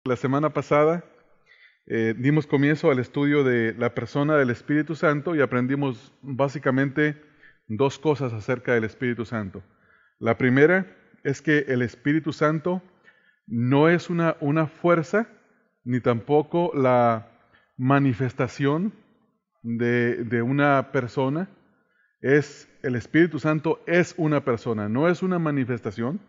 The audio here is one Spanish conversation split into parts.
La semana pasada dimos comienzo al estudio de la persona del Espíritu Santo y aprendimos básicamente dos cosas acerca del Espíritu Santo. La primera es que el Espíritu Santo no es una fuerza, ni tampoco la manifestación de una persona. El Espíritu Santo es una persona, no es una manifestación.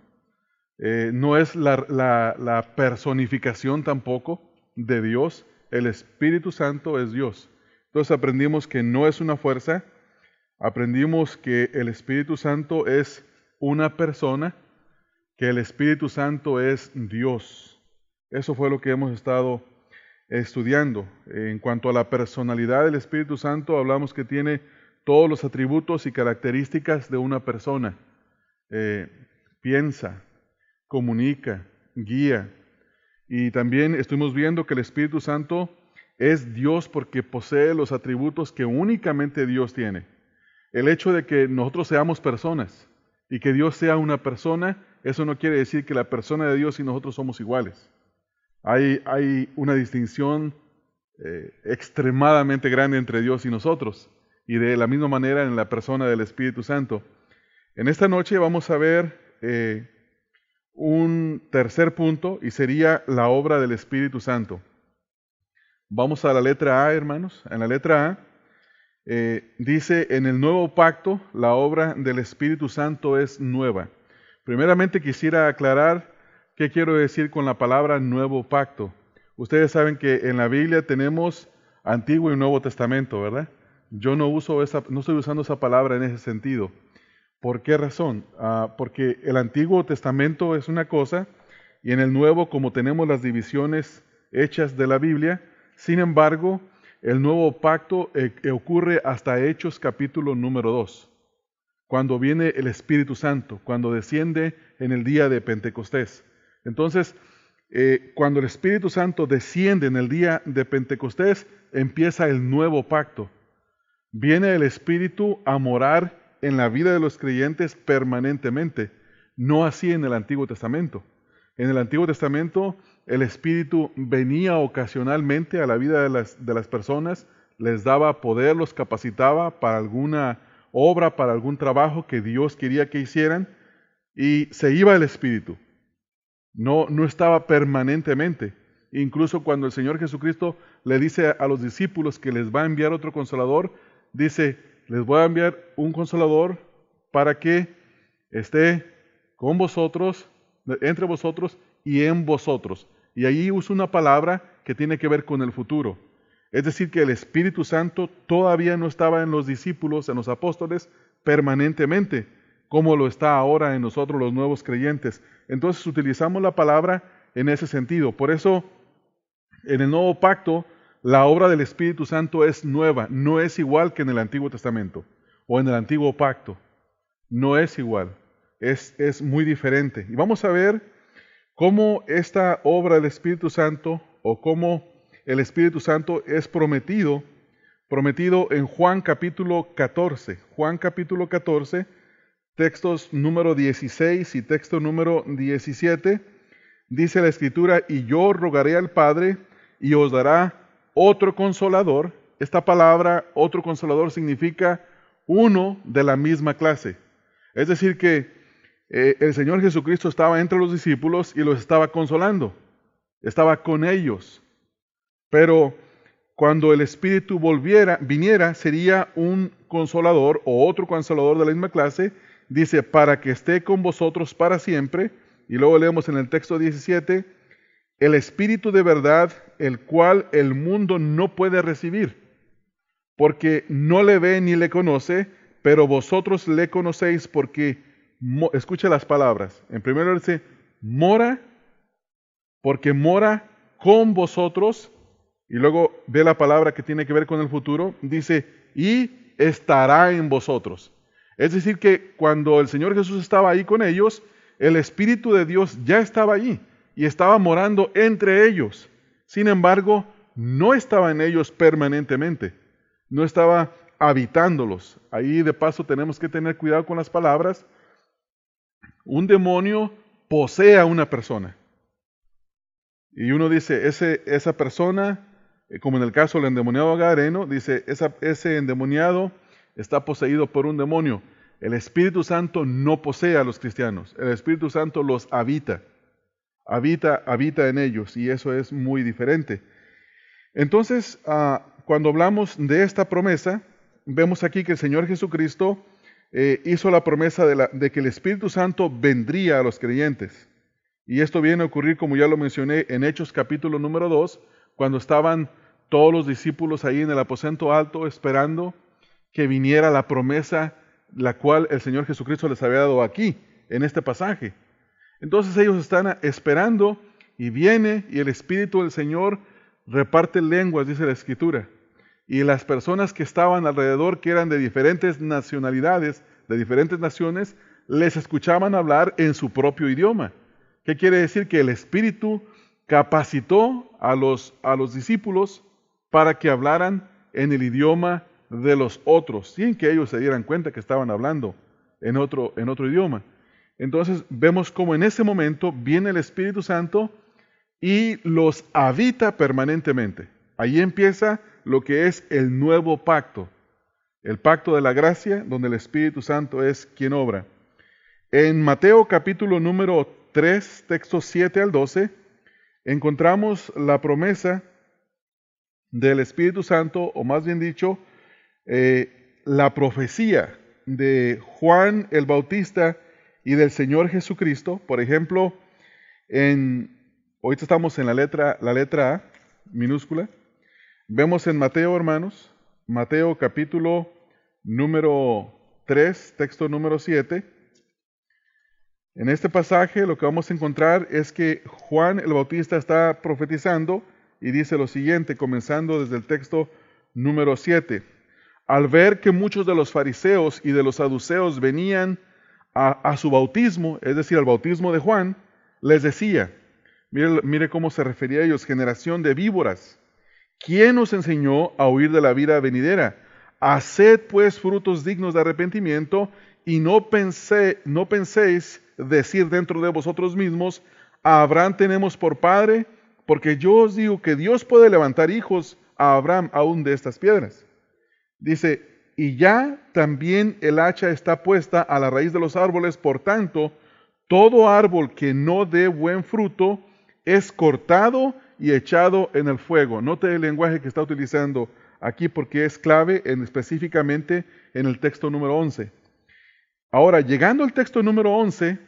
No es la personificación tampoco de Dios. El Espíritu Santo es Dios. Entonces aprendimos que no es una fuerza, aprendimos que el Espíritu Santo es una persona, que el Espíritu Santo es Dios. Eso fue lo que hemos estado estudiando. En cuanto a la personalidad del Espíritu Santo, hablamos que tiene todos los atributos y características de una persona. Piensa, comunica, guía. Y también estuvimos viendo que el Espíritu Santo es Dios porque posee los atributos que únicamente Dios tiene. El hecho de que nosotros seamos personas y que Dios sea una persona, eso no quiere decir que la persona de Dios y nosotros somos iguales. Hay una distinción extremadamente grande entre Dios y nosotros, y de la misma manera en la persona del Espíritu Santo. En esta noche vamos a ver un tercer punto y sería la obra del Espíritu Santo. Vamos a la letra A, hermanos. En la letra A dice, en el nuevo pacto la obra del Espíritu Santo es nueva. Primeramente quisiera aclarar qué quiero decir con la palabra nuevo pacto. Ustedes saben que en la Biblia tenemos Antiguo y Nuevo Testamento, ¿verdad? Yo no estoy usando esa palabra en ese sentido. ¿Por qué razón? Porque el Antiguo Testamento es una cosa y en el Nuevo, como tenemos las divisiones hechas de la Biblia, sin embargo, el Nuevo Pacto ocurre hasta Hechos capítulo número 2, cuando viene el Espíritu Santo, cuando desciende en el día de Pentecostés. Entonces, cuando el Espíritu Santo desciende en el día de Pentecostés, empieza el Nuevo Pacto. Viene el Espíritu a morar en la vida de los creyentes permanentemente, no así en el Antiguo Testamento. En el Antiguo Testamento el Espíritu venía ocasionalmente a la vida de las personas, les daba poder, los capacitaba para alguna obra, para algún trabajo que Dios quería que hicieran, y se iba el Espíritu. No estaba permanentemente. Incluso cuando el Señor Jesucristo le dice a los discípulos que les va a enviar otro Consolador, dice, les voy a enviar un Consolador para que esté con vosotros, entre vosotros y en vosotros. Y ahí usa una palabra que tiene que ver con el futuro. Es decir, que el Espíritu Santo todavía no estaba en los discípulos, en los apóstoles, permanentemente, como lo está ahora en nosotros los nuevos creyentes. Entonces utilizamos la palabra en ese sentido. Por eso, en el Nuevo Pacto, la obra del Espíritu Santo es nueva, no es igual que en el Antiguo Testamento o en el Antiguo Pacto. No es igual, es muy diferente. Y vamos a ver cómo esta obra del Espíritu Santo o cómo el Espíritu Santo es prometido en Juan capítulo 14. Juan capítulo 14, textos número 16 y texto número 17, dice la Escritura, y yo rogaré al Padre y os dará otro Consolador. Esta palabra, otro Consolador, significa uno de la misma clase. Es decir que el Señor Jesucristo estaba entre los discípulos y los estaba consolando. Estaba con ellos. Pero cuando el Espíritu viniera, sería un Consolador o otro Consolador de la misma clase. Dice, para que esté con vosotros para siempre. Y luego leemos en el texto 17, el Espíritu de verdad, el cual el mundo no puede recibir, porque no le ve ni le conoce, pero vosotros le conocéis porque, escucha las palabras, en primer lugar dice, mora, porque mora con vosotros, y luego ve la palabra que tiene que ver con el futuro, dice, y estará en vosotros. Es decir que cuando el Señor Jesús estaba ahí con ellos, el Espíritu de Dios ya estaba allí y estaba morando entre ellos. Sin embargo, no estaba en ellos permanentemente, no estaba habitándolos. Ahí de paso tenemos que tener cuidado con las palabras. Un demonio posee a una persona. Y uno dice, esa persona, como en el caso del endemoniado gadareno, dice, ese endemoniado está poseído por un demonio. El Espíritu Santo no posee a los cristianos, el Espíritu Santo los habita en ellos, y eso es muy diferente. Entonces, cuando hablamos de esta promesa, vemos aquí que el Señor Jesucristo hizo la promesa de que el Espíritu Santo vendría a los creyentes. Y esto viene a ocurrir, como ya lo mencioné, en Hechos capítulo número 2, cuando estaban todos los discípulos ahí en el aposento alto esperando que viniera la promesa, la cual el Señor Jesucristo les había dado aquí, en este pasaje. Entonces ellos están esperando y viene y el Espíritu del Señor reparte lenguas, dice la Escritura. Y las personas que estaban alrededor, que eran de diferentes nacionalidades, de diferentes naciones, les escuchaban hablar en su propio idioma. ¿Qué quiere decir? Que el Espíritu capacitó a los discípulos para que hablaran en el idioma de los otros, sin que ellos se dieran cuenta que estaban hablando en otro idioma. Entonces vemos cómo en ese momento viene el Espíritu Santo y los habita permanentemente. Ahí empieza lo que es el nuevo pacto, el pacto de la gracia, donde el Espíritu Santo es quien obra. En Mateo capítulo número 3, textos 7 al 12, encontramos la promesa del Espíritu Santo, o más bien dicho, la profecía de Juan el Bautista y del Señor Jesucristo. Por ejemplo, ahorita estamos en la letra A, minúscula. Vemos en Mateo, hermanos, Mateo capítulo número 3, texto número 7. En este pasaje lo que vamos a encontrar es que Juan el Bautista está profetizando y dice lo siguiente, comenzando desde el texto número 7. Al ver que muchos de los fariseos y de los saduceos venían a su bautismo, es decir, al bautismo de Juan, les decía, mire cómo se refería a ellos, generación de víboras, ¿quién os enseñó a huir de la vida venidera? Haced pues frutos dignos de arrepentimiento y no penséis decir dentro de vosotros mismos, a Abraham tenemos por padre, porque yo os digo que Dios puede levantar hijos a Abraham aún de estas piedras. Dice, y ya también el hacha está puesta a la raíz de los árboles, por tanto, todo árbol que no dé buen fruto es cortado y echado en el fuego. Note el lenguaje que está utilizando aquí porque es clave específicamente en el texto número 11. Ahora, llegando al texto número 11,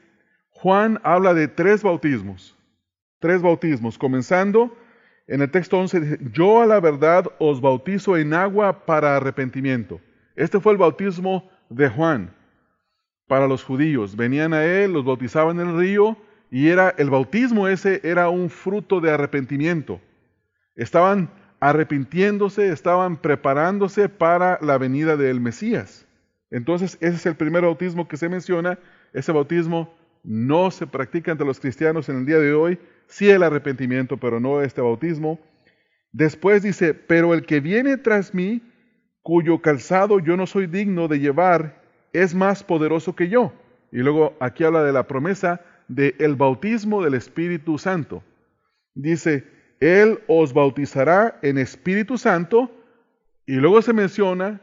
Juan habla de tres bautismos, comenzando en el texto 11, dice, yo a la verdad os bautizo en agua para arrepentimiento. Este fue el bautismo de Juan para los judíos. Venían a él, los bautizaban en el río, y el bautismo ese era un fruto de arrepentimiento. Estaban arrepintiéndose, estaban preparándose para la venida del Mesías. Entonces, ese es el primer bautismo que se menciona. Ese bautismo no se practica entre los cristianos en el día de hoy, sí el arrepentimiento, pero no este bautismo. Después dice, pero el que viene tras mí, cuyo calzado yo no soy digno de llevar, es más poderoso que yo. Y luego aquí habla de la promesa del bautismo del Espíritu Santo. Dice, Él os bautizará en Espíritu Santo, y luego se menciona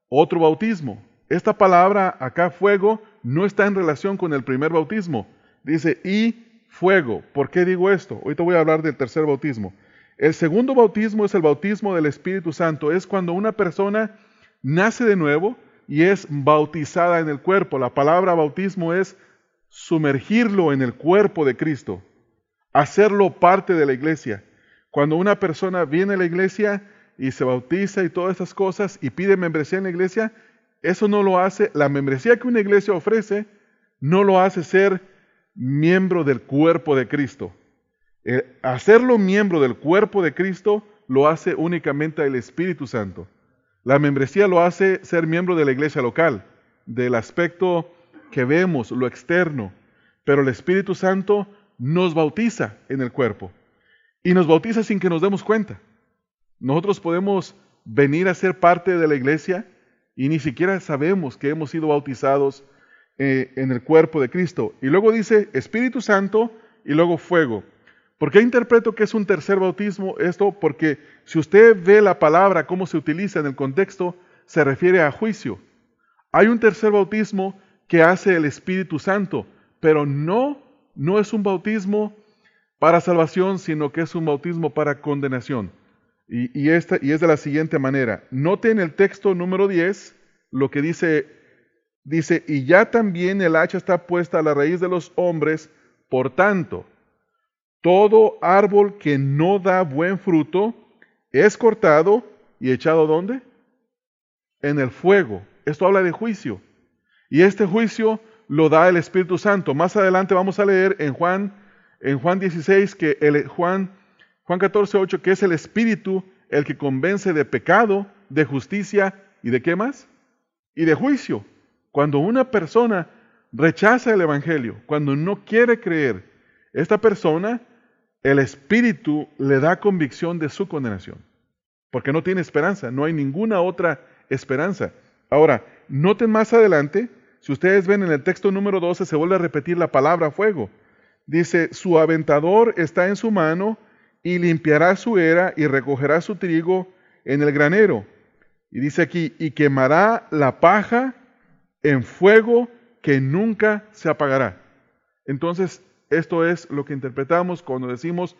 otro bautismo. Esta palabra acá, fuego, no está en relación con el primer bautismo. Dice, y fuego. ¿Por qué digo esto? Ahorita voy a hablar del tercer bautismo. El segundo bautismo es el bautismo del Espíritu Santo. Es cuando una persona nace de nuevo y es bautizada en el cuerpo. La palabra bautismo es sumergirlo en el cuerpo de Cristo, hacerlo parte de la iglesia. Cuando una persona viene a la iglesia y se bautiza y todas estas cosas y pide membresía en la iglesia, eso no lo hace, la membresía que una iglesia ofrece, no lo hace ser miembro del cuerpo de Cristo. Hacerlo miembro del cuerpo de Cristo lo hace únicamente el Espíritu Santo. La membresía lo hace ser miembro de la iglesia local, del aspecto que vemos, lo externo. Pero el Espíritu Santo nos bautiza en el cuerpo. Y nos bautiza sin que nos demos cuenta. Nosotros podemos venir a ser parte de la iglesia y ni siquiera sabemos que hemos sido bautizados en el cuerpo de Cristo. Y luego dice Espíritu Santo y luego fuego. ¿Por qué interpreto que es un tercer bautismo esto? Porque si usted ve la palabra, cómo se utiliza en el contexto, se refiere a juicio. Hay un tercer bautismo que hace el Espíritu Santo, pero no es un bautismo para salvación, sino que es un bautismo para condenación. Y es de la siguiente manera. Note en el texto número 10 lo que dice, y ya también el hacha está puesta a la raíz de los hombres, por tanto, todo árbol que no da buen fruto es cortado y echado ¿dónde? En el fuego. Esto habla de juicio. Y este juicio lo da el Espíritu Santo. Más adelante vamos a leer en Juan 16, Juan 14:8, que es el Espíritu el que convence de pecado, de justicia y de ¿qué más? Y de juicio. Cuando una persona rechaza el Evangelio, cuando no quiere creer, esta persona, el Espíritu le da convicción de su condenación. Porque no tiene esperanza, no hay ninguna otra esperanza. Ahora, noten más adelante, si ustedes ven en el texto número 12, se vuelve a repetir la palabra fuego. Dice, su aventador está en su mano y limpiará su era y recogerá su trigo en el granero. Y dice aquí, y quemará la paja en fuego que nunca se apagará. Entonces, esto es lo que interpretamos cuando decimos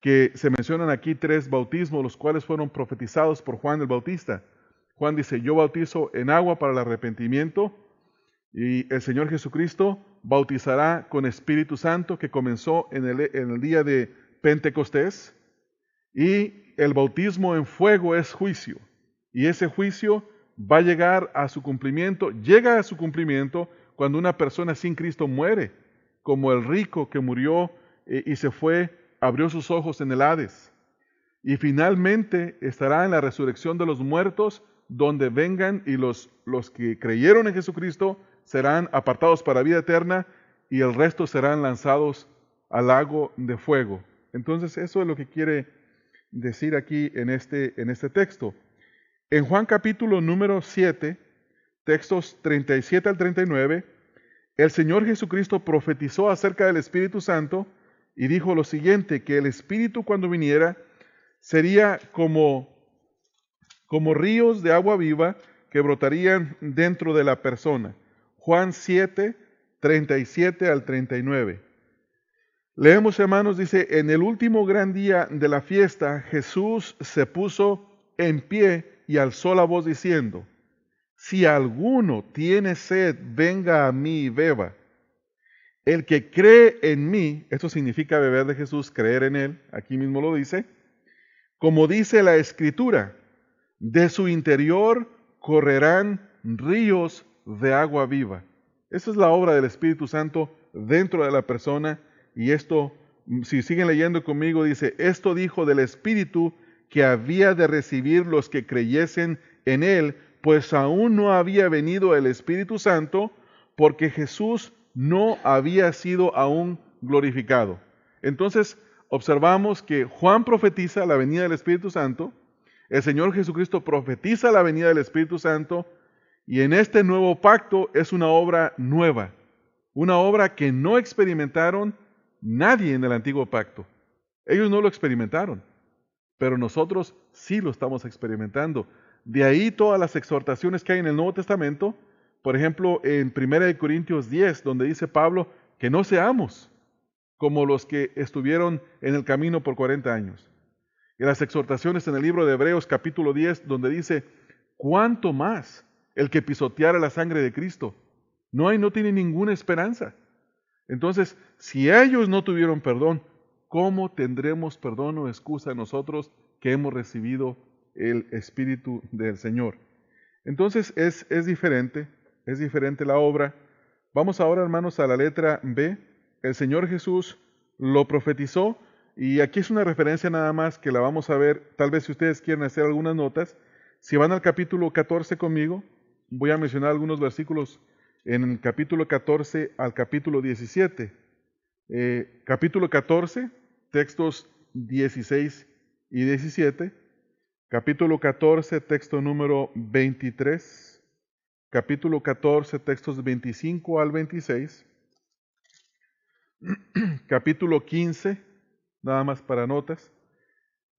que se mencionan aquí 3 bautismos, los cuales fueron profetizados por Juan el Bautista. Juan dice, yo bautizo en agua para el arrepentimiento, y el Señor Jesucristo bautizará con Espíritu Santo, que comenzó en el día de Pentecostés, y el bautismo en fuego es juicio, y ese juicio va a llegar a su cumplimiento, llega a su cumplimiento cuando una persona sin Cristo muere, como el rico que murió y se fue, abrió sus ojos en el Hades, y finalmente estará en la resurrección de los muertos, donde vengan y los que creyeron en Jesucristo serán apartados para vida eterna y el resto serán lanzados al lago de fuego. Entonces eso es lo que quiere decir aquí en este texto. En Juan capítulo número 7, textos 37 al 39, el Señor Jesucristo profetizó acerca del Espíritu Santo y dijo lo siguiente, que el Espíritu cuando viniera sería como ríos de agua viva que brotarían dentro de la persona. Juan 7, 37 al 39. Leemos, hermanos, dice, en el último gran día de la fiesta, Jesús se puso en pie y alzó la voz diciendo, si alguno tiene sed, venga a mí y beba. El que cree en mí, esto significa beber de Jesús, creer en Él, aquí mismo lo dice, como dice la Escritura, de su interior correrán ríos de agua viva. Esa es la obra del Espíritu Santo dentro de la persona. Y esto, si siguen leyendo conmigo, dice, esto dijo del Espíritu que había de recibir los que creyesen en Él, pues aún no había venido el Espíritu Santo, porque Jesús no había sido aún glorificado. Entonces, observamos que Juan profetiza la venida del Espíritu Santo, el Señor Jesucristo profetiza la venida del Espíritu Santo, y en este nuevo pacto es una obra nueva, una obra que no experimentaron nadie en el antiguo pacto. Ellos no lo experimentaron, pero nosotros sí lo estamos experimentando. De ahí todas las exhortaciones que hay en el Nuevo Testamento, por ejemplo, en 1 Corintios 10, donde dice Pablo que no seamos como los que estuvieron en el camino por 40 años. Y las exhortaciones en el libro de Hebreos capítulo 10, donde dice, ¿cuánto más el que pisoteara la sangre de Cristo? No tiene ninguna esperanza. Entonces, si ellos no tuvieron perdón, ¿cómo tendremos perdón o excusa nosotros que hemos recibido el Espíritu del Señor? Entonces, es diferente la obra. Vamos ahora, hermanos, a la letra B. El Señor Jesús lo profetizó, y aquí es una referencia nada más que la vamos a ver, tal vez si ustedes quieren hacer algunas notas. Si van al capítulo 14 conmigo, voy a mencionar algunos versículos en el capítulo 14 al capítulo 17. Capítulo 14, textos 16 y 17. Capítulo 14, texto número 23. Capítulo 14, textos 25 al 26. Capítulo 15, nada más para notas.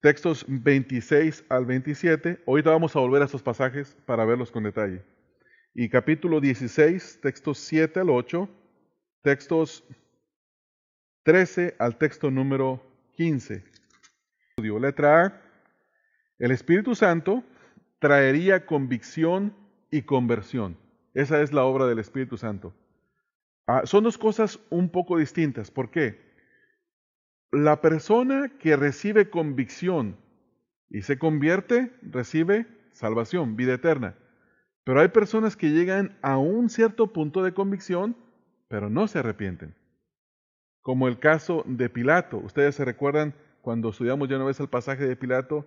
Textos 26 al 27. Ahorita vamos a volver a estos pasajes para verlos con detalle. Y capítulo 16, textos 7 al 8, textos 13 al texto número 15. Letra A. El Espíritu Santo traería convicción y conversión. Esa es la obra del Espíritu Santo. Son dos cosas un poco distintas. ¿Por qué? La persona que recibe convicción y se convierte, recibe salvación, vida eterna. Pero hay personas que llegan a un cierto punto de convicción, pero no se arrepienten. Como el caso de Pilato. Ustedes se recuerdan cuando estudiamos ya una vez el pasaje de Pilato,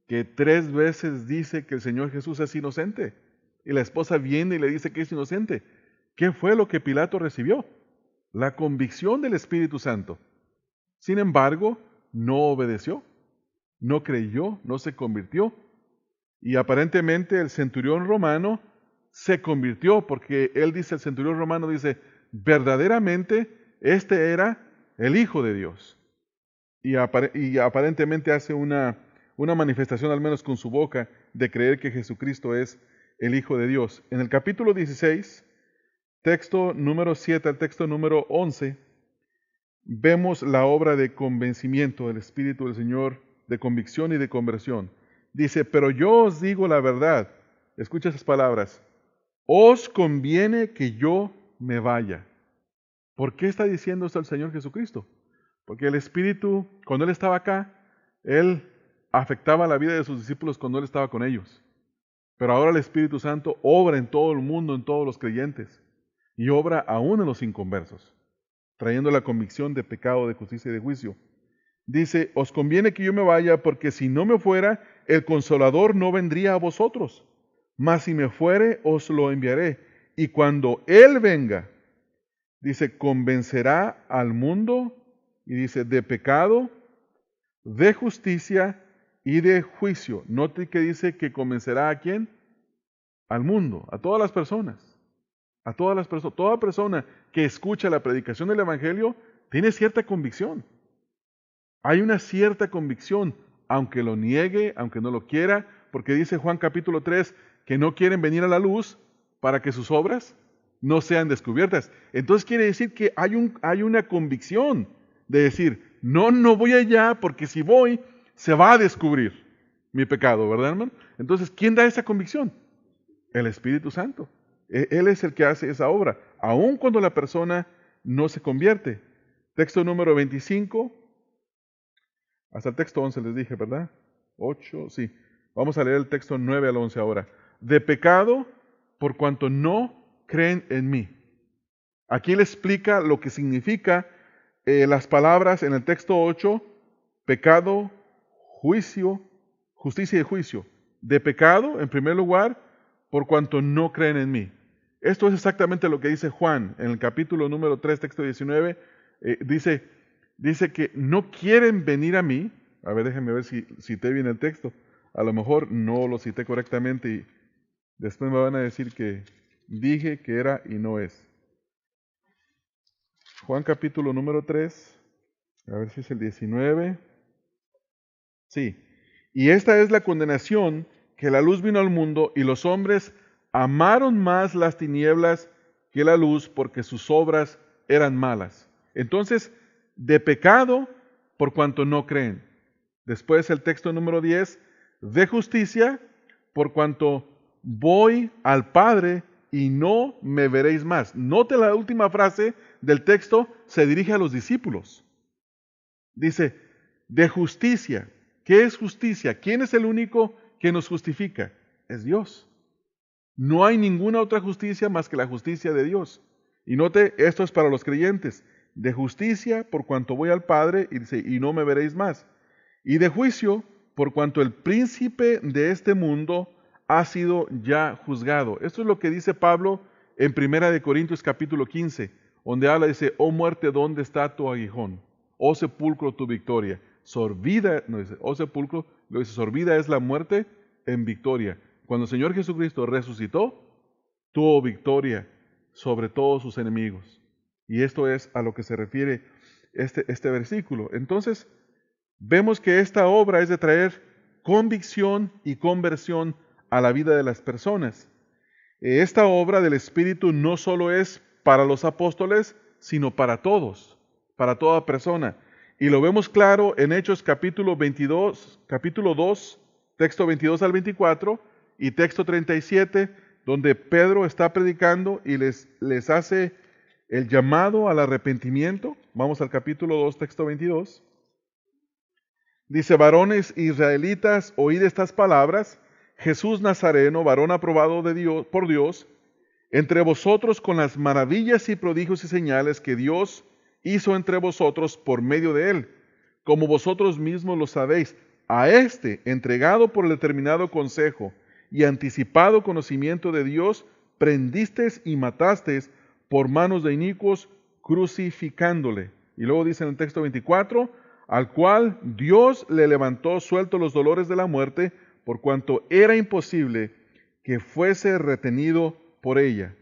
que 3 veces dice que el Señor Jesús es inocente. Y la esposa viene y le dice que es inocente. ¿Qué fue lo que Pilato recibió? La convicción del Espíritu Santo. Sin embargo, no obedeció, no creyó, no se convirtió. Y aparentemente el centurión romano se convirtió, porque él dice, el centurión romano dice, verdaderamente este era el Hijo de Dios. Y aparentemente hace una manifestación, al menos con su boca, de creer que Jesucristo es el Hijo de Dios. En el capítulo 16, texto número 7 al texto número 11, vemos la obra de convencimiento del Espíritu del Señor, de convicción y de conversión. Dice, pero yo os digo la verdad. Escucha esas palabras. Os conviene que yo me vaya. ¿Por qué está diciendo esto el Señor Jesucristo? Porque el Espíritu, cuando Él estaba acá, Él afectaba la vida de sus discípulos cuando Él estaba con ellos. Pero ahora el Espíritu Santo obra en todo el mundo, en todos los creyentes, y obra aún en los inconversos, trayendo la convicción de pecado, de justicia y de juicio. Dice, os conviene que yo me vaya, porque si no me fuera, el Consolador no vendría a vosotros. Mas si me fuere, os lo enviaré. Y cuando Él venga, dice, convencerá al mundo, y dice, de pecado, de justicia y de juicio. Note que dice que convencerá ¿a quién? Al mundo, a todas las personas. A todas las personas. Toda persona que escucha la predicación del Evangelio tiene cierta convicción. Hay una cierta convicción, aunque lo niegue, aunque no lo quiera, porque dice Juan capítulo 3 que no quieren venir a la luz para que sus obras no sean descubiertas. Entonces quiere decir que hay una convicción de decir, no voy allá porque si voy se va a descubrir mi pecado, ¿verdad, hermano? Entonces, ¿quién da esa convicción? El Espíritu Santo. Él es el que hace esa obra, aun cuando la persona no se convierte. Texto número 25. Hasta el texto 11 les dije, ¿verdad? 8, sí. Vamos a leer el texto 9 al 11 ahora. De pecado, por cuanto no creen en mí. Aquí le explica lo que significa las palabras en el texto 8, pecado, juicio, justicia y juicio. De pecado, en primer lugar, por cuanto no creen en mí. Esto es exactamente lo que dice Juan en el capítulo número 3, texto 19. Dice que no quieren venir a mí. A ver, déjenme ver si cité bien el texto. A lo mejor no lo cité correctamente y después me van a decir que dije que era y no es. Juan capítulo número 3, a ver si es el 19. Sí. Y esta es la condenación, que la luz vino al mundo y los hombres amaron más las tinieblas que la luz porque sus obras eran malas. Entonces, de pecado por cuanto no creen. Después el texto número 10, de justicia por cuanto voy al Padre y no me veréis más. Note la última frase del texto, se dirige a los discípulos. Dice, de justicia. ¿Qué es justicia? ¿Quién es el único que nos justifica? Es Dios. No hay ninguna otra justicia más que la justicia de Dios. Y note, esto es para los creyentes. De justicia por cuanto voy al Padre y dice, y no me veréis más. Y de juicio por cuanto el príncipe de este mundo ha sido ya juzgado. Esto es lo que dice Pablo en 1 Corintios capítulo 15, donde habla, dice, oh muerte, ¿dónde está tu aguijón? Oh sepulcro, tu victoria. Sorbida, no dice, oh sepulcro, lo dice, sorbida es la muerte en victoria. Cuando el Señor Jesucristo resucitó, tuvo victoria sobre todos sus enemigos. Y esto es a lo que se refiere este versículo. Entonces, vemos que esta obra es de traer convicción y conversión a la vida de las personas. Esta obra del Espíritu no solo es para los apóstoles, sino para todos, para toda persona. Y lo vemos claro en Hechos capítulo 2, texto 22 al 24 y texto 37, donde Pedro está predicando y les hace el llamado al arrepentimiento. Vamos al capítulo 2, texto 22. Dice: varones israelitas, oíd estas palabras. Jesús Nazareno, varón aprobado de Dios, por Dios, entre vosotros con las maravillas y prodigios y señales que Dios hizo entre vosotros por medio de él, como vosotros mismos lo sabéis, a este, entregado por el determinado consejo y anticipado conocimiento de Dios, prendisteis y matasteis por manos de inicuos, crucificándole. Y luego dice en el texto 24, al cual Dios le levantó suelto los dolores de la muerte, por cuanto era imposible que fuese retenido por ella.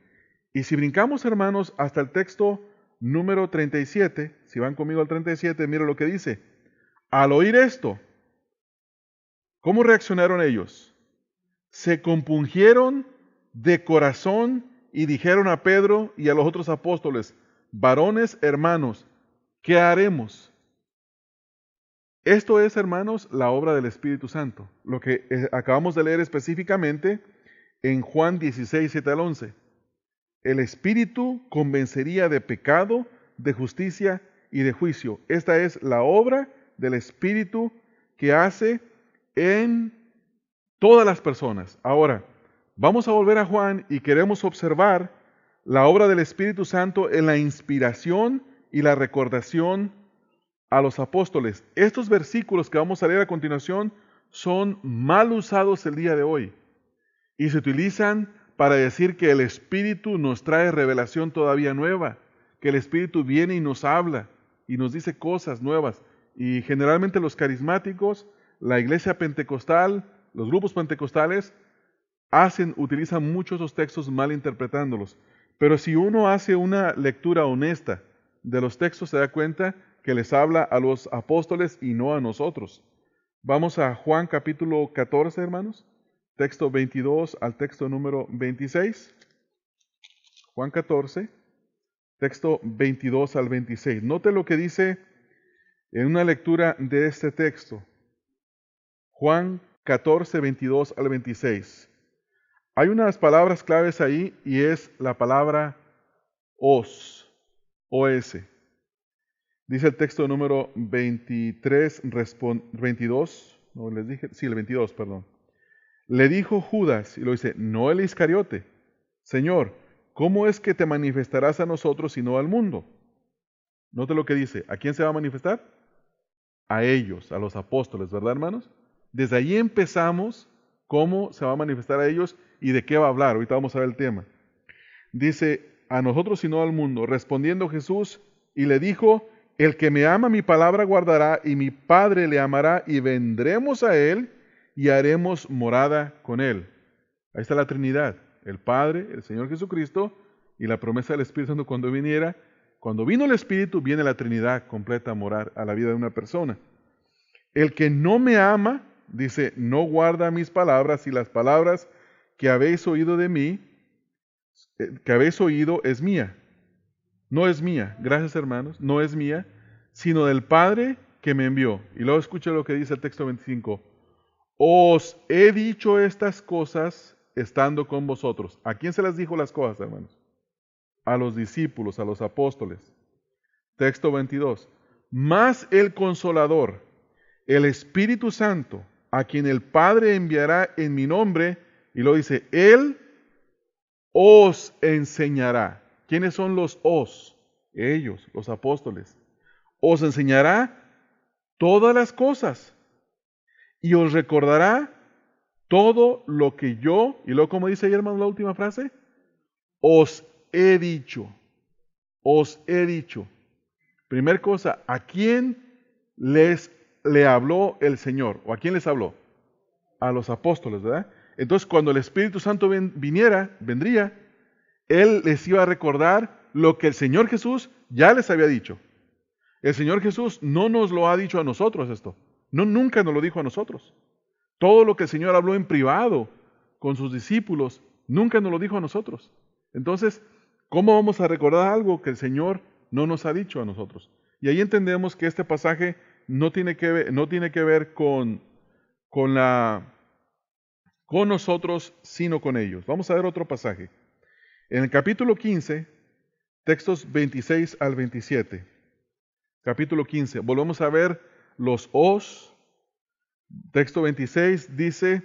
Y si brincamos, hermanos, hasta el texto número 37, si van conmigo al 37, mira lo que dice. Al oír esto, ¿cómo reaccionaron ellos? Se compungieron de corazón y dijeron a Pedro y a los otros apóstoles: varones hermanos, ¿qué haremos? Esto es, hermanos, la obra del Espíritu Santo, lo que acabamos de leer específicamente en Juan 16, 7 al 11. El Espíritu convencería de pecado, de justicia y de juicio. Esta es la obra del Espíritu que hace en todas las personas. Ahora, vamos a volver a Juan y queremos observar la obra del Espíritu Santo en la inspiración y la recordación a los apóstoles. Estos versículos que vamos a leer a continuación son mal usados el día de hoy y se utilizan para decir que el Espíritu nos trae revelación todavía nueva, que el Espíritu viene y nos habla y nos dice cosas nuevas. Y generalmente los carismáticos, la iglesia pentecostal, los grupos pentecostales utilizan muchos esos textos mal interpretándolos. Pero si uno hace una lectura honesta de los textos, se da cuenta que les habla a los apóstoles y no a nosotros. Vamos a Juan capítulo 14, hermanos, texto 22 al texto número 26. Juan 14, texto 22 al 26. Note lo que dice en una lectura de este texto. Juan 14, 22 al 26. Hay unas palabras claves ahí y es la palabra os, os. Dice el texto número 22, no les dije, sí, el 22, perdón. Le dijo Judas, y lo dice, no el Iscariote, Señor, ¿cómo es que te manifestarás a nosotros y no al mundo? Note lo que dice, ¿a quién se va a manifestar? A ellos, a los apóstoles, ¿verdad, hermanos? Desde ahí empezamos cómo se va a manifestar a ellos y de qué va a hablar. Ahorita vamos a ver el tema. Dice, a nosotros y no al mundo. Respondiendo Jesús, y le dijo, el que me ama mi palabra guardará, y mi Padre le amará, y vendremos a él, y haremos morada con él. Ahí está la Trinidad, el Padre, el Señor Jesucristo, y la promesa del Espíritu Santo cuando viniera. Cuando vino el Espíritu, viene la Trinidad completa a morar a la vida de una persona. El que no me ama, dice, no guarda mis palabras, y las palabras que habéis oído de mí, que habéis oído es mía. No es mía, gracias hermanos, no es mía, sino del Padre que me envió. Y luego escucha lo que dice el texto 25. Os he dicho estas cosas estando con vosotros. ¿A quién se las dijo las cosas, hermanos? A los discípulos, a los apóstoles. Texto 22. Mas el Consolador, el Espíritu Santo, a quien el Padre enviará en mi nombre, y lo dice, Él os enseñará. ¿Quiénes son los os? Ellos, los apóstoles. Os enseñará todas las cosas y os recordará todo lo que yo, y luego como dice ahí, hermano, la última frase, os he dicho. Os he dicho. Primer cosa, ¿a quién le habló el Señor? ¿O a quién les habló? A los apóstoles, ¿verdad? Entonces, cuando el Espíritu Santo vendría, Él les iba a recordar lo que el Señor Jesús ya les había dicho. El Señor Jesús no nos lo ha dicho a nosotros esto. No, nunca nos lo dijo a nosotros. Todo lo que el Señor habló en privado con sus discípulos, nunca nos lo dijo a nosotros. Entonces, ¿cómo vamos a recordar algo que el Señor no nos ha dicho a nosotros? Y ahí entendemos que este pasaje no tiene que ver con nosotros, sino con ellos. Vamos a ver otro pasaje. En el capítulo 15, textos 26 al 27. Capítulo 15. Volvemos a ver los os. Texto 26 dice: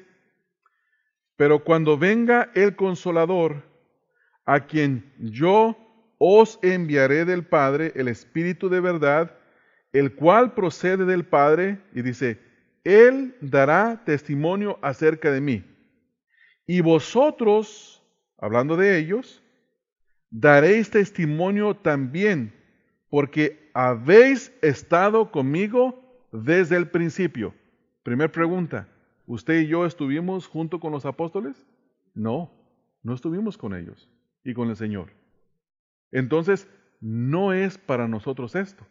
pero cuando venga el Consolador, a quien yo os enviaré del Padre, el Espíritu de verdad, el cual procede del Padre, y dice, Él dará testimonio acerca de mí. Y vosotros, hablando de ellos, daréis testimonio también, porque habéis estado conmigo desde el principio. Primera pregunta, ¿usted y yo estuvimos junto con los apóstoles? No, no estuvimos con ellos y con el Señor. Entonces, no es para nosotros esto.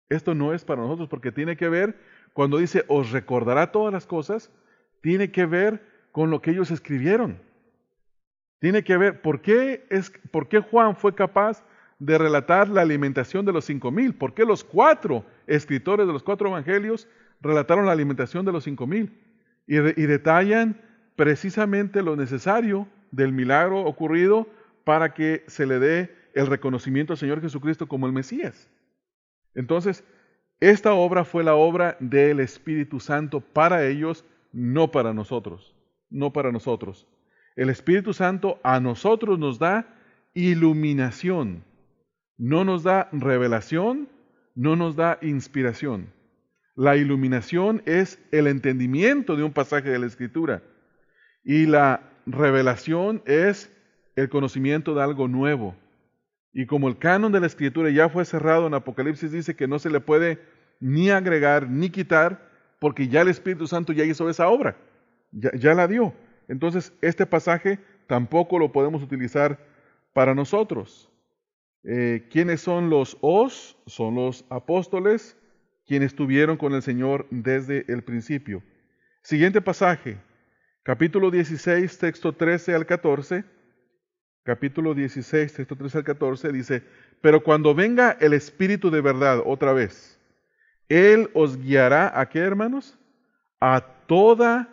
Esto no es para nosotros porque tiene que ver, cuando dice, os recordará todas las cosas, tiene que ver con lo que ellos escribieron. Tiene que ver, ¿por qué Juan fue capaz de relatar la alimentación de los 5,000? ¿Por qué los 4 escritores de los 4 evangelios relataron la alimentación de los 5,000? Y detallan precisamente lo necesario del milagro ocurrido para que se le dé el reconocimiento al Señor Jesucristo como el Mesías. Entonces, esta obra fue la obra del Espíritu Santo para ellos, no para nosotros. No para nosotros. El Espíritu Santo a nosotros nos da iluminación, no nos da revelación, no nos da inspiración. La iluminación es el entendimiento de un pasaje de la Escritura y la revelación es el conocimiento de algo nuevo. Y como el canon de la Escritura ya fue cerrado en Apocalipsis, dice que no se le puede ni agregar ni quitar porque ya el Espíritu Santo ya hizo esa obra, ya la dio. Entonces, este pasaje tampoco lo podemos utilizar para nosotros. ¿Quiénes son los os? Son los apóstoles, quienes estuvieron con el Señor desde el principio. Siguiente pasaje, capítulo 16, texto 13 al 14. Capítulo 16, texto 13 al 14, dice, pero cuando venga el Espíritu de verdad, otra vez, Él os guiará, ¿a qué, hermanos? A toda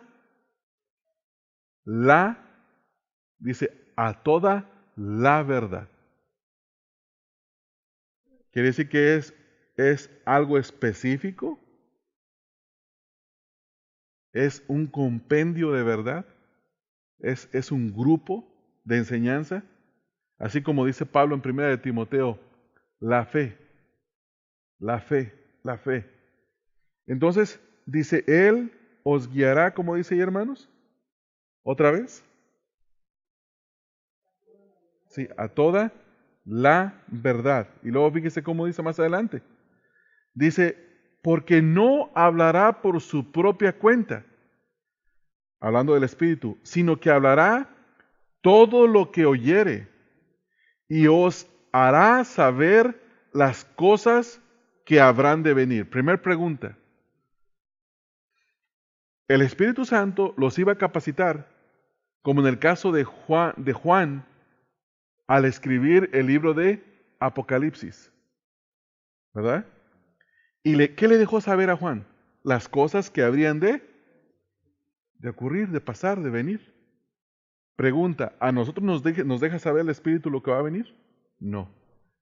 a toda la verdad. ¿Quiere decir que es algo específico? ¿Es un compendio de verdad? ¿Es un grupo de enseñanza? Así como dice Pablo en 1 de Timoteo, la fe. Entonces, dice, Él os guiará, como dice ahí, hermanos. ¿Otra vez? Sí, a toda la verdad. Y luego fíjese cómo dice más adelante. Dice, porque no hablará por su propia cuenta, hablando del Espíritu, sino que hablará todo lo que oyere y os hará saber las cosas que habrán de venir. Primer pregunta. El Espíritu Santo los iba a capacitar, como en el caso de Juan al escribir el libro de Apocalipsis, ¿verdad? ¿Y qué le dejó saber a Juan? Las cosas que habrían de ocurrir, de pasar, de venir. Pregunta, ¿a nosotros nos deja saber el Espíritu lo que va a venir? No.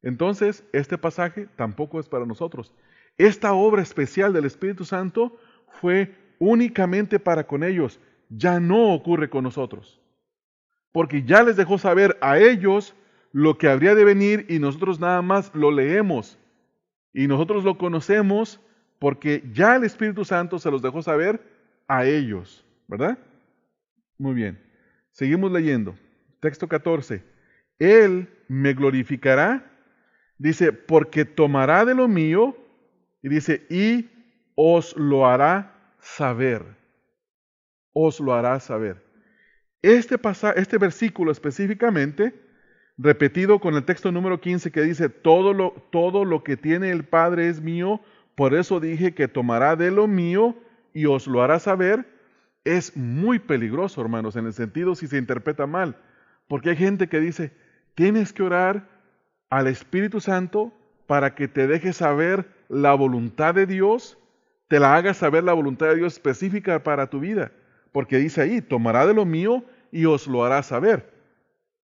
Entonces, este pasaje tampoco es para nosotros. Esta obra especial del Espíritu Santo fue únicamente para con ellos. Ya no ocurre con nosotros. Porque ya les dejó saber a ellos lo que habría de venir y nosotros nada más lo leemos. Y nosotros lo conocemos porque ya el Espíritu Santo se los dejó saber a ellos, ¿verdad? Muy bien. Seguimos leyendo. Texto 14. Él me glorificará, dice, porque tomará de lo mío, y dice, y os lo hará saber. Os lo hará saber. Este versículo específicamente repetido con el texto número 15 que dice, todo lo que tiene el Padre es mío, por eso dije que tomará de lo mío y os lo hará saber, es muy peligroso, hermanos, en el sentido si se interpreta mal. Porque hay gente que dice, tienes que orar al Espíritu Santo para que te deje saber la voluntad de Dios, te la haga saber la voluntad de Dios específica para tu vida. Porque dice ahí, tomará de lo mío y os lo hará saber.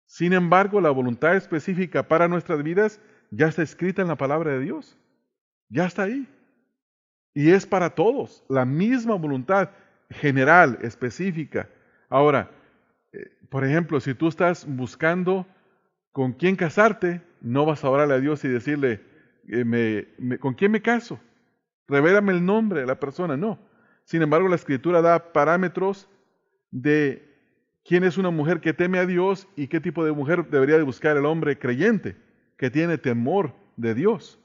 Sin embargo, la voluntad específica para nuestras vidas ya está escrita en la palabra de Dios. Ya está ahí. Y es para todos, la misma voluntad general, específica. Ahora, por ejemplo, si tú estás buscando con quién casarte, no vas a orarle a Dios y decirle, ¿con quién me caso? Revélame el nombre de la persona. No. Sin embargo, la Escritura da parámetros de quién es una mujer que teme a Dios y qué tipo de mujer debería de buscar el hombre creyente, que tiene temor de Dios.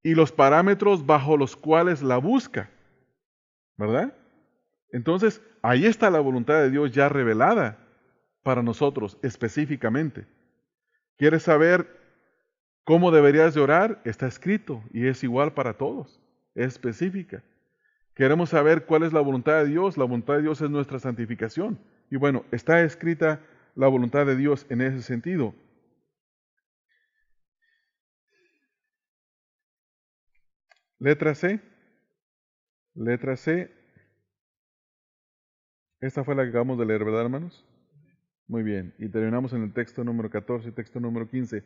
Y los parámetros bajo los cuales la busca, ¿verdad? Entonces, ahí está la voluntad de Dios ya revelada para nosotros específicamente. ¿Quieres saber cómo deberías de orar? Está escrito y es igual para todos, es específica. Queremos saber cuál es la voluntad de Dios. La voluntad de Dios es nuestra santificación. Y bueno, está escrita la voluntad de Dios en ese sentido. Letra C. Letra C. Esta fue la que acabamos de leer, ¿verdad, hermanos? Muy bien. Y terminamos en el texto número 14 y texto número 15.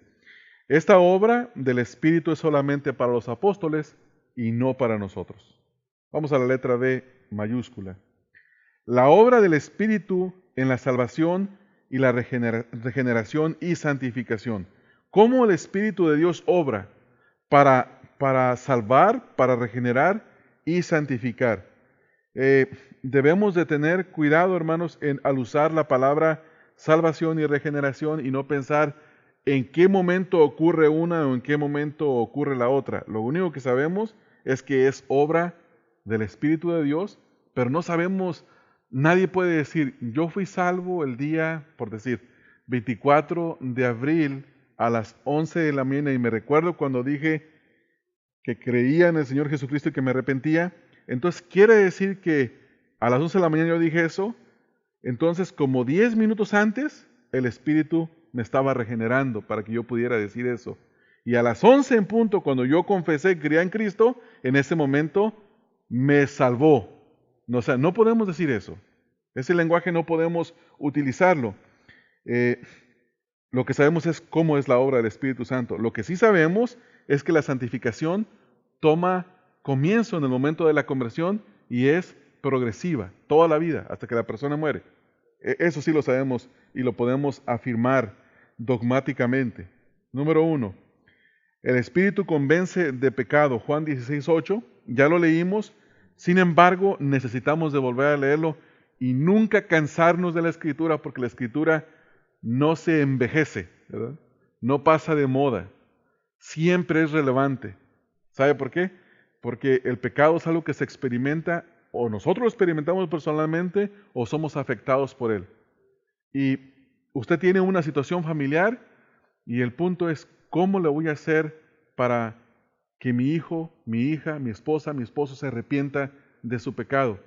Esta obra del Espíritu es solamente para los apóstoles y no para nosotros. Vamos a la letra D mayúscula. La obra del Espíritu en la salvación y la regeneración y santificación. ¿Cómo el Espíritu de Dios obra para salvar, para regenerar y santificar? Debemos de tener cuidado, hermanos, al usar la palabra salvación y regeneración y no pensar en qué momento ocurre una o en qué momento ocurre la otra. Lo único que sabemos es que es obra del Espíritu de Dios, pero no sabemos, nadie puede decir, yo fui salvo el día, por decir, 24 de abril a las 11 de la mañana y me recuerdo cuando dije que creía en el Señor Jesucristo y que me arrepentía. Entonces quiere decir que a las 11 de la mañana yo dije eso, entonces como 10 minutos antes el Espíritu me estaba regenerando para que yo pudiera decir eso. Y a las 11 en punto, cuando yo confesé que creía en Cristo, en ese momento me salvó. O sea, no podemos decir eso. Ese lenguaje no podemos utilizarlo. Lo que sabemos es cómo es la obra del Espíritu Santo. Lo que sí sabemos es que la santificación toma comienzo en el momento de la conversión y es progresiva, toda la vida, hasta que la persona muere. Eso sí lo sabemos y lo podemos afirmar dogmáticamente. Número 1, el Espíritu convence de pecado, Juan 16:8, ya lo leímos, sin embargo necesitamos de volver a leerlo y nunca cansarnos de la Escritura, porque la Escritura no se envejece, ¿verdad? No pasa de moda, siempre es relevante. ¿Sabe por qué? Porque el pecado es algo que se experimenta, o nosotros lo experimentamos personalmente, o somos afectados por él. Y usted tiene una situación familiar, y el punto es, ¿cómo le voy a hacer para que mi hijo, mi hija, mi esposa, mi esposo se arrepienta de su pecado?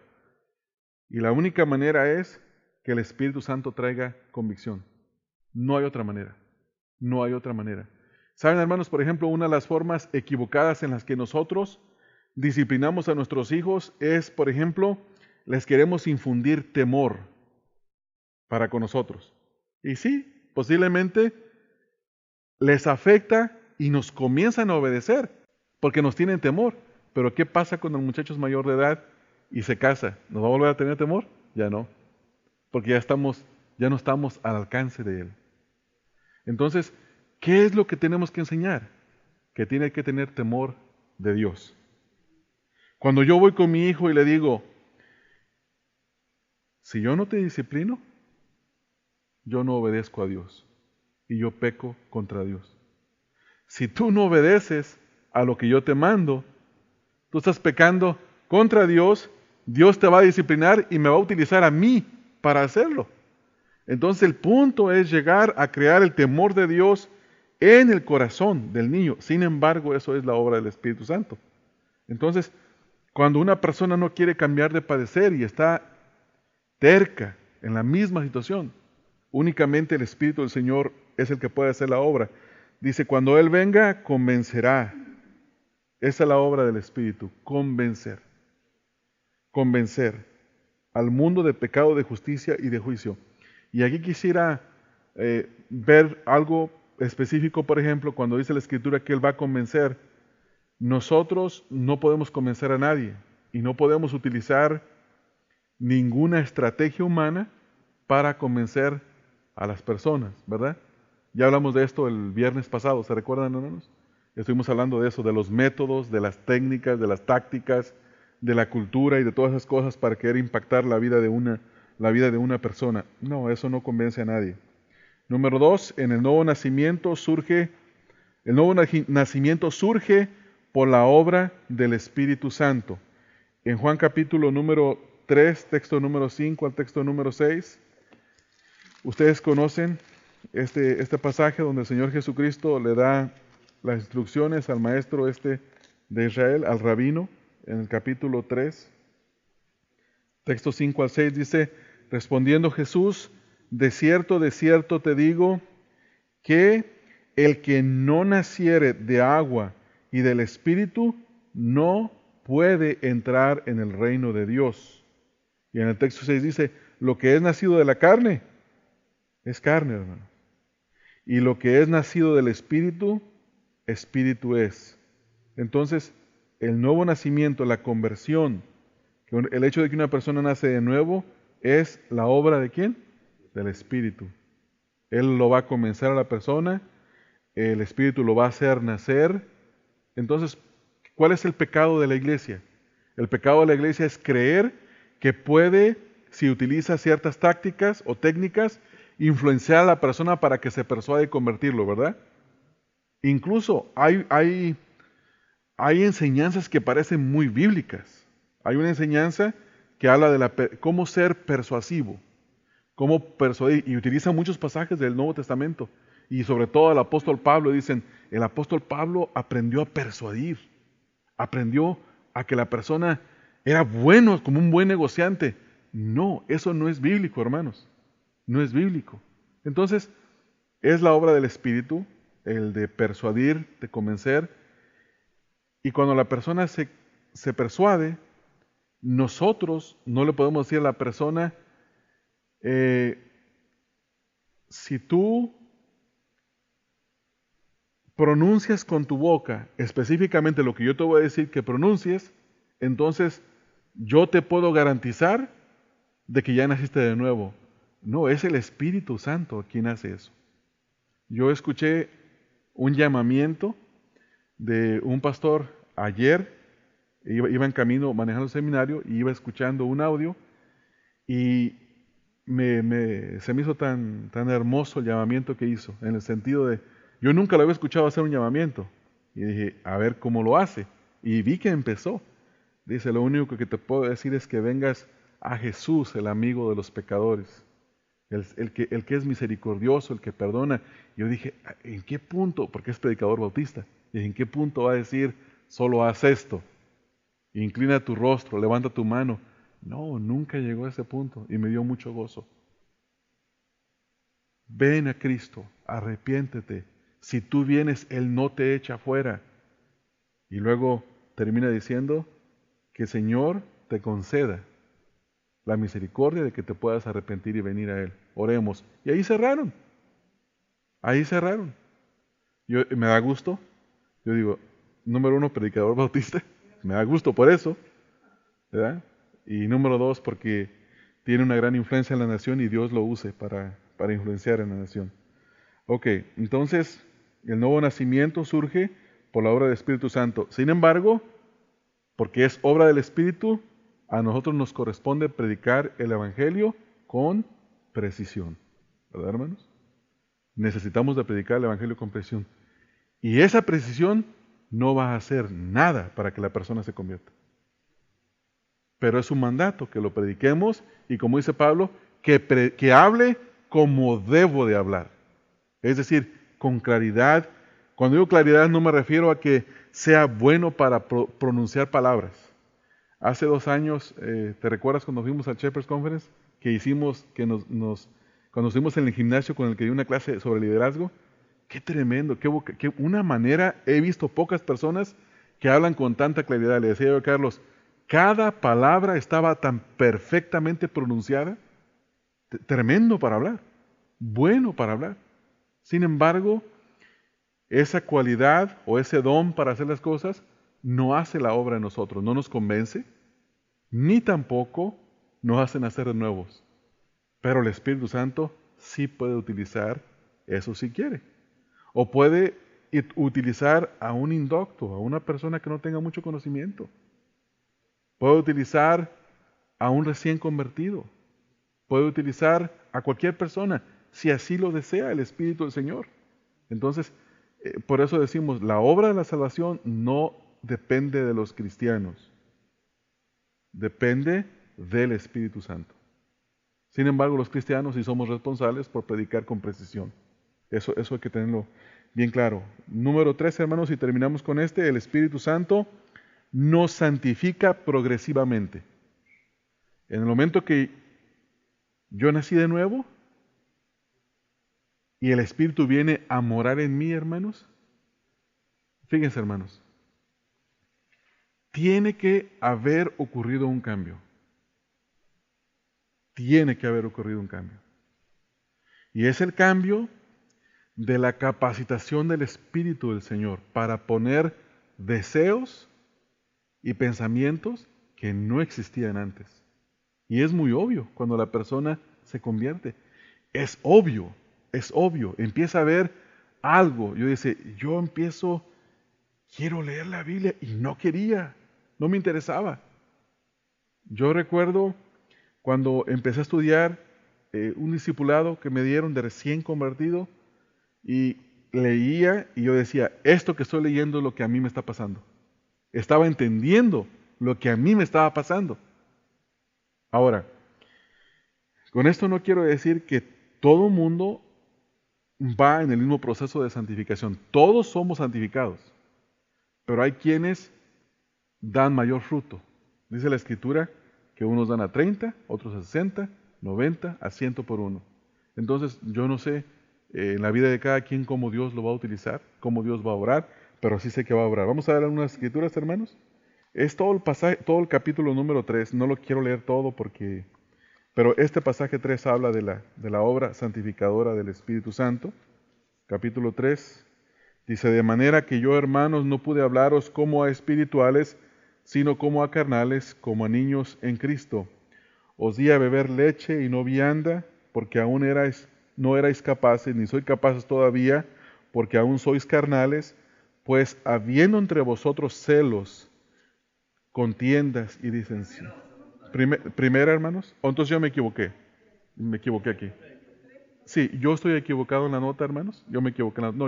Y la única manera es que el Espíritu Santo traiga convicción. No hay otra manera. No hay otra manera. ¿Saben, hermanos? Por ejemplo, una de las formas equivocadas en las que nosotros disciplinamos a nuestros hijos es, por ejemplo, les queremos infundir temor para con nosotros. Y sí, posiblemente les afecta y nos comienzan a obedecer porque nos tienen temor. Pero ¿qué pasa cuando el muchacho es mayor de edad y se casa? ¿Nos va a volver a tener temor? Ya no, porque ya no estamos al alcance de él. Entonces, ¿qué es lo que tenemos que enseñar? Que tiene que tener temor de Dios. Cuando yo voy con mi hijo y le digo, si yo no te disciplino, yo no obedezco a Dios y yo peco contra Dios. Si tú no obedeces a lo que yo te mando, tú estás pecando contra Dios, Dios te va a disciplinar y me va a utilizar a mí para hacerlo. Entonces el punto es llegar a crear el temor de Dios en el corazón del niño. Sin embargo, eso es la obra del Espíritu Santo. Entonces, cuando una persona no quiere cambiar de parecer y está terca en la misma situación, únicamente el Espíritu del Señor es el que puede hacer la obra. Dice, cuando Él venga, convencerá. Esa es la obra del Espíritu, convencer. Convencer al mundo de pecado, de justicia y de juicio. Y aquí quisiera ver algo específico, por ejemplo, cuando dice la Escritura que Él va a convencer. Nosotros no podemos convencer a nadie y no podemos utilizar ninguna estrategia humana para convencer a las personas, ¿verdad? Ya hablamos de esto el viernes pasado, ¿se recuerdan, hermanos? Estuvimos hablando de eso, de los métodos, de las técnicas, de las tácticas, de la cultura y de todas esas cosas para querer impactar la vida de una persona. No, eso no convence a nadie. Número 2, en el nuevo nacimiento surge por la obra del Espíritu Santo. En Juan capítulo número 3, texto número 5 al texto número 6, ustedes conocen este pasaje donde el Señor Jesucristo le da las instrucciones al maestro de Israel, al rabino, en el capítulo 3, texto 5 al 6, dice, respondiendo Jesús, de cierto te digo, que el que no naciere de agua y del Espíritu no puede entrar en el reino de Dios. Y en el texto 6 dice, lo que es nacido de la carne, es carne, hermano. Y lo que es nacido del Espíritu, Espíritu es. Entonces, el nuevo nacimiento, la conversión, el hecho de que una persona nace de nuevo, es la obra ¿de quién? Del Espíritu. Él lo va a convencer a la persona, el Espíritu lo va a hacer nacer. Entonces, ¿cuál es el pecado de la iglesia? El pecado de la iglesia es creer que puede, si utiliza ciertas tácticas o técnicas, influenciar a la persona para que se persuade y convertirlo, ¿verdad? Incluso hay enseñanzas que parecen muy bíblicas. Hay una enseñanza que habla de cómo ser persuasivo, cómo persuadir, y utiliza muchos pasajes del Nuevo Testamento. Y sobre todo el apóstol Pablo, dicen, el apóstol Pablo aprendió a persuadir, aprendió a que la persona era bueno, como un buen negociante. No, eso no es bíblico, hermanos, no es bíblico. Entonces, es la obra del Espíritu, el de persuadir, de convencer, y cuando la persona se persuade, nosotros no le podemos decir a la persona, si tú pronuncias con tu boca específicamente lo que yo te voy a decir que pronuncies, entonces yo te puedo garantizar de que ya naciste de nuevo. No, es el Espíritu Santo quien hace eso. Yo escuché un llamamiento de un pastor ayer, iba en camino manejando el seminario y iba escuchando un audio y se me hizo tan hermoso el llamamiento que hizo, en el sentido de, yo nunca lo había escuchado hacer un llamamiento. Y dije, a ver cómo lo hace. Y vi que empezó. Dice, lo único que te puedo decir es que vengas a Jesús, el amigo de los pecadores. El que es misericordioso, el que perdona. Yo dije, ¿en qué punto? Porque es predicador bautista. Dije, ¿en qué punto va a decir, solo haz esto? Inclina tu rostro, levanta tu mano. No, nunca llegó a ese punto y me dio mucho gozo. Ven a Cristo, arrepiéntete. Si tú vienes, Él no te echa fuera. Y luego termina diciendo que el Señor te conceda la misericordia de que te puedas arrepentir y venir a Él. Oremos. Y ahí cerraron. Ahí cerraron. Me da gusto. Yo digo, número 1, predicador bautista. Me da gusto por eso. ¿Verdad? Y número 2, porque tiene una gran influencia en la nación y Dios lo use para influenciar en la nación. Ok, entonces el nuevo nacimiento surge por la obra del Espíritu Santo. Sin embargo, porque es obra del Espíritu, a nosotros nos corresponde predicar el Evangelio con precisión. ¿Verdad, hermanos? Necesitamos de predicar el Evangelio con precisión. Y esa precisión no va a hacer nada para que la persona se convierta. Pero es un mandato que lo prediquemos y, como dice Pablo, que hable como debo de hablar. Es decir, con claridad. Cuando digo claridad no me refiero a que sea bueno para pronunciar palabras. Hace 2 años, ¿te recuerdas cuando fuimos al Shepherd's Conference? Que hicimos, cuando estuvimos en el gimnasio con el que di una clase sobre liderazgo. Qué tremendo, qué una manera, he visto pocas personas que hablan con tanta claridad. Le decía yo a Carlos, cada palabra estaba tan perfectamente pronunciada, tremendo para hablar, bueno para hablar. Sin embargo, esa cualidad o ese don para hacer las cosas no hace la obra en nosotros, no nos convence, ni tampoco nos hace nacer de nuevos. Pero el Espíritu Santo sí puede utilizar eso si quiere. O puede utilizar a un indocto, a una persona que no tenga mucho conocimiento. Puede utilizar a un recién convertido. Puede utilizar a cualquier persona, si así lo desea el Espíritu del Señor. Entonces, por eso decimos, la obra de la salvación no depende de los cristianos. Depende del Espíritu Santo. Sin embargo, los cristianos sí somos responsables por predicar con precisión. Eso hay que tenerlo bien claro. Número 3, hermanos, y terminamos con este, el Espíritu Santo nos santifica progresivamente. En el momento que yo nací de nuevo y el Espíritu viene a morar en mí, hermanos, fíjense, hermanos, tiene que haber ocurrido un cambio. Tiene que haber ocurrido un cambio. Y es el cambio de la capacitación del Espíritu del Señor para poner deseos y pensamientos que no existían antes. Y es muy obvio cuando la persona se convierte. Es obvio, empieza a ver algo. Quiero leer la Biblia y no quería, no me interesaba. Yo recuerdo cuando empecé a estudiar un discipulado que me dieron de recién convertido y leía y yo decía, esto que estoy leyendo es lo que a mí me está pasando. Estaba entendiendo lo que a mí me estaba pasando. Ahora, con esto no quiero decir que todo mundo va en el mismo proceso de santificación. Todos somos santificados, pero hay quienes dan mayor fruto. Dice la Escritura que unos dan a 30, otros a 60, 90, a 100 por uno. Entonces, yo no sé en la vida de cada quien cómo Dios lo va a utilizar, cómo Dios va a obrar, pero sí sé que va a obrar. Vamos a ver algunas escrituras, hermanos. Es todo el pasaje, todo el capítulo número 3. No lo quiero leer todo pero este pasaje 3 habla de la obra santificadora del Espíritu Santo. Capítulo 3 dice, de manera que yo, hermanos, no pude hablaros como a espirituales, sino como a carnales, como a niños en Cristo. Os di a beber leche y no vianda, porque aún no erais capaces, ni sois capaces todavía, porque aún sois carnales, pues habiendo entre vosotros celos, contiendas y disensión. Primera, hermanos. ¿O entonces yo me equivoqué aquí? Sí, yo estoy equivocado en la nota, hermanos. Yo me equivoqué en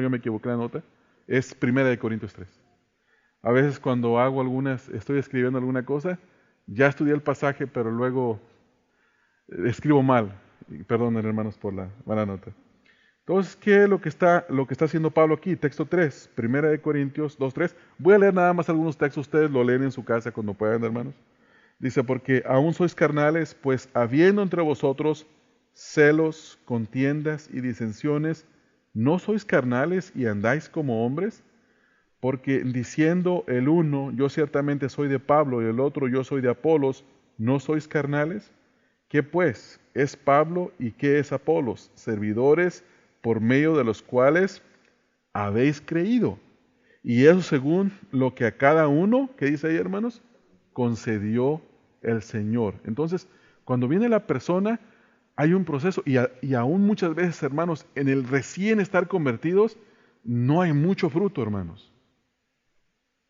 la nota. Es Primera de Corintios 3. A veces cuando estoy escribiendo alguna cosa, ya estudié el pasaje, pero luego escribo mal. Perdonen, hermanos, por la mala nota. Entonces, ¿qué es lo que está haciendo Pablo aquí? Texto 3, Primera de Corintios 2:3. Voy a leer nada más algunos textos, ustedes lo leen en su casa cuando puedan, hermanos. Dice, porque aún sois carnales, pues habiendo entre vosotros celos, contiendas y disensiones, ¿no sois carnales y andáis como hombres? Porque diciendo el uno, yo ciertamente soy de Pablo, y el otro, yo soy de Apolos, ¿no sois carnales? ¿Qué pues es Pablo y qué es Apolos? Servidores por medio de los cuales habéis creído. Y eso según lo que a cada uno, ¿qué dice ahí, hermanos? Concedió el Señor. Entonces, cuando viene la persona, hay un proceso y aún muchas veces, hermanos, en el recién estar convertidos, no hay mucho fruto, hermanos.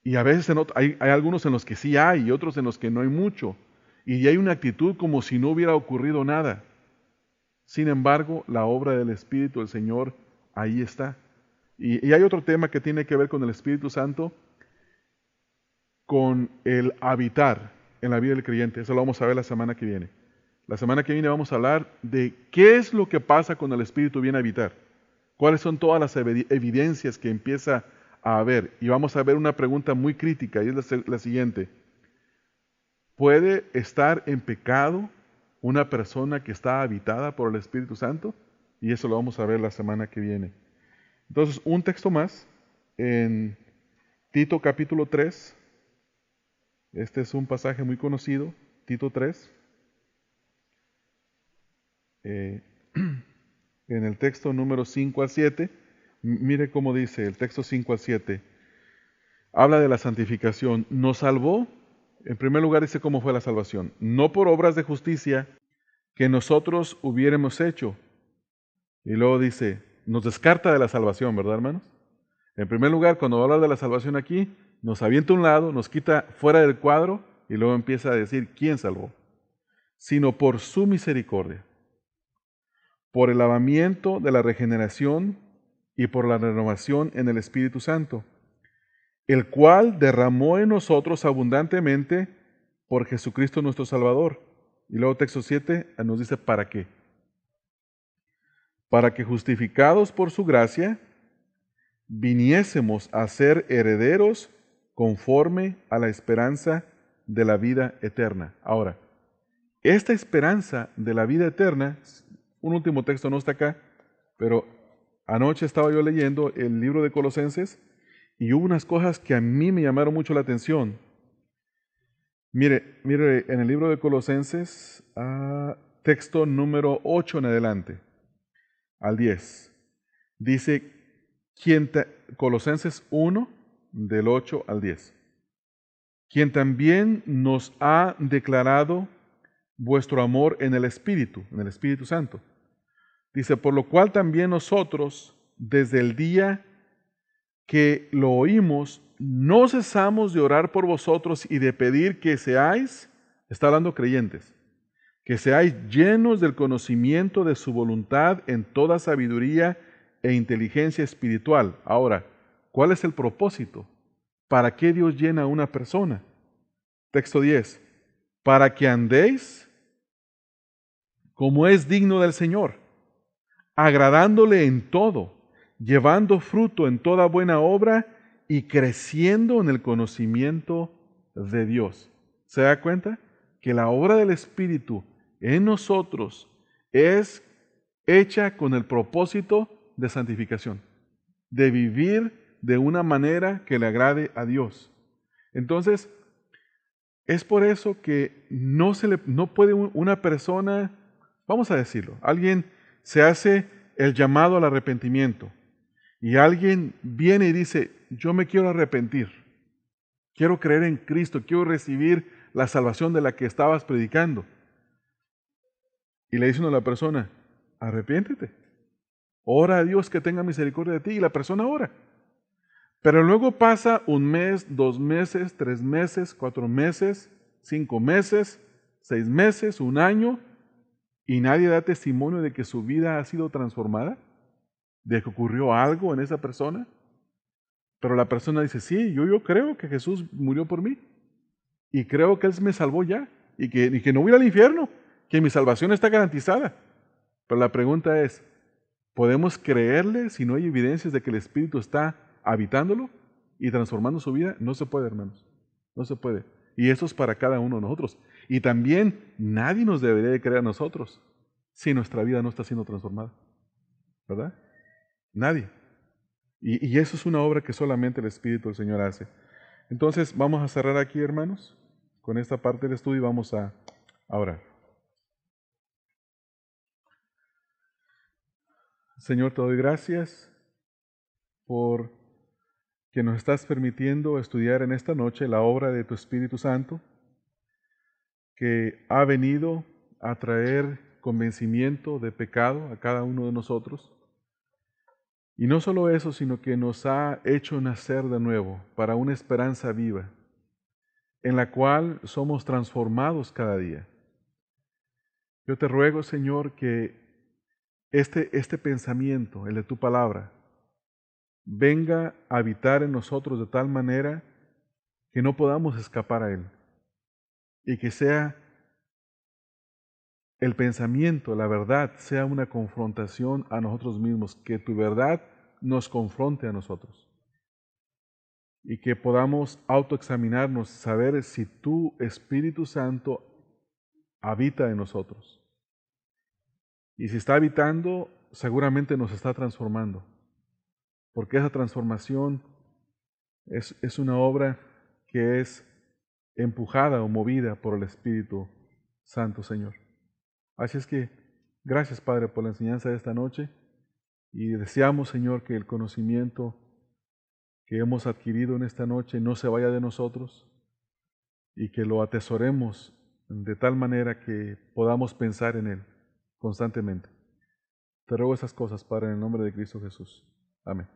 Y a veces hay algunos en los que sí hay y otros en los que no hay mucho. Y hay una actitud como si no hubiera ocurrido nada. Sin embargo, la obra del Espíritu del Señor ahí está. Y hay otro tema que tiene que ver con el Espíritu Santo, con el habitar en la vida del creyente. Eso lo vamos a ver la semana que viene. La semana que viene vamos a hablar de qué es lo que pasa cuando el Espíritu viene a habitar. ¿Cuáles son todas las evidencias que empieza a haber? Y vamos a ver una pregunta muy crítica y es la siguiente. ¿Puede estar en pecado una persona que está habitada por el Espíritu Santo? Y eso lo vamos a ver la semana que viene. Entonces, un texto más en Tito capítulo 3. Este es un pasaje muy conocido, Tito 3. En el texto número 5 al 7, mire cómo dice el texto 5 al 7. Habla de la santificación. Nos salvó, en primer lugar dice cómo fue la salvación. No por obras de justicia que nosotros hubiéramos hecho. Y luego dice, nos descarta de la salvación, ¿verdad, hermanos? En primer lugar, cuando habla de la salvación aquí, nos avienta a un lado, nos quita fuera del cuadro y luego empieza a decir quién salvó. Sino por su misericordia, por el lavamiento de la regeneración y por la renovación en el Espíritu Santo, el cual derramó en nosotros abundantemente por Jesucristo nuestro Salvador. Y luego texto 7 nos dice ¿para qué? Para que justificados por su gracia, viniésemos a ser herederos conforme a la esperanza de la vida eterna. Ahora, esta esperanza de la vida eterna, un último texto no está acá, pero anoche estaba yo leyendo el libro de Colosenses y hubo unas cosas que a mí me llamaron mucho la atención. Mire, en el libro de Colosenses, texto número 8 en adelante, al 10, dice, Colosenses 1, del 8 al 10, quien también nos ha declarado vuestro amor en el Espíritu Santo. Dice, por lo cual también nosotros, desde el día que lo oímos, no cesamos de orar por vosotros y de pedir que seáis, está hablando creyentes, que seáis llenos del conocimiento de su voluntad en toda sabiduría e inteligencia espiritual. Ahora, ¿cuál es el propósito? ¿Para qué Dios llena a una persona? Texto 10. Para que andéis como es digno del Señor, agradándole en todo, llevando fruto en toda buena obra y creciendo en el conocimiento de Dios. ¿Se da cuenta? Que la obra del Espíritu en nosotros es hecha con el propósito de santificación, de vivir de una manera que le agrade a Dios. Entonces, es por eso que no puede una persona, vamos a decirlo, alguien se hace el llamado al arrepentimiento y alguien viene y dice, yo me quiero arrepentir, quiero creer en Cristo, quiero recibir la salvación de la que estabas predicando. Y le dice uno a la persona, arrepiéntete, ora a Dios que tenga misericordia de ti, y la persona ora. Pero luego pasa 1 mes, 2 meses, 3 meses, 4 meses, 5 meses, 6 meses, 1 año, y nadie da testimonio de que su vida ha sido transformada, de que ocurrió algo en esa persona. Pero la persona dice, sí, yo creo que Jesús murió por mí, y creo que Él me salvó ya, y que no voy al infierno, que mi salvación está garantizada. Pero la pregunta es, ¿podemos creerle si no hay evidencias de que el Espíritu está habitándolo y transformando su vida? No se puede, hermanos. No se puede. Y eso es para cada uno de nosotros. Y también nadie nos debería de creer a nosotros si nuestra vida no está siendo transformada. ¿Verdad? Nadie. Y eso es una obra que solamente el Espíritu del Señor hace. Entonces vamos a cerrar aquí, hermanos, con esta parte del estudio y vamos a orar. Señor, te doy gracias por que nos estás permitiendo estudiar en esta noche la obra de tu Espíritu Santo, que ha venido a traer convencimiento de pecado a cada uno de nosotros. Y no solo eso, sino que nos ha hecho nacer de nuevo para una esperanza viva, en la cual somos transformados cada día. Yo te ruego, Señor, que este pensamiento, el de tu palabra, venga a habitar en nosotros de tal manera que no podamos escapar a Él y que sea el pensamiento, la verdad, sea una confrontación a nosotros mismos, que tu verdad nos confronte a nosotros. Y que podamos autoexaminarnos, saber si tu Espíritu Santo habita en nosotros. Y si está habitando, seguramente nos está transformando. Porque esa transformación es una obra que es empujada o movida por el Espíritu Santo, Señor. Así es que, gracias, Padre, por la enseñanza de esta noche. Y deseamos, Señor, que el conocimiento que hemos adquirido en esta noche no se vaya de nosotros y que lo atesoremos de tal manera que podamos pensar en Él constantemente. Te ruego esas cosas, Padre, en el nombre de Cristo Jesús. Amén.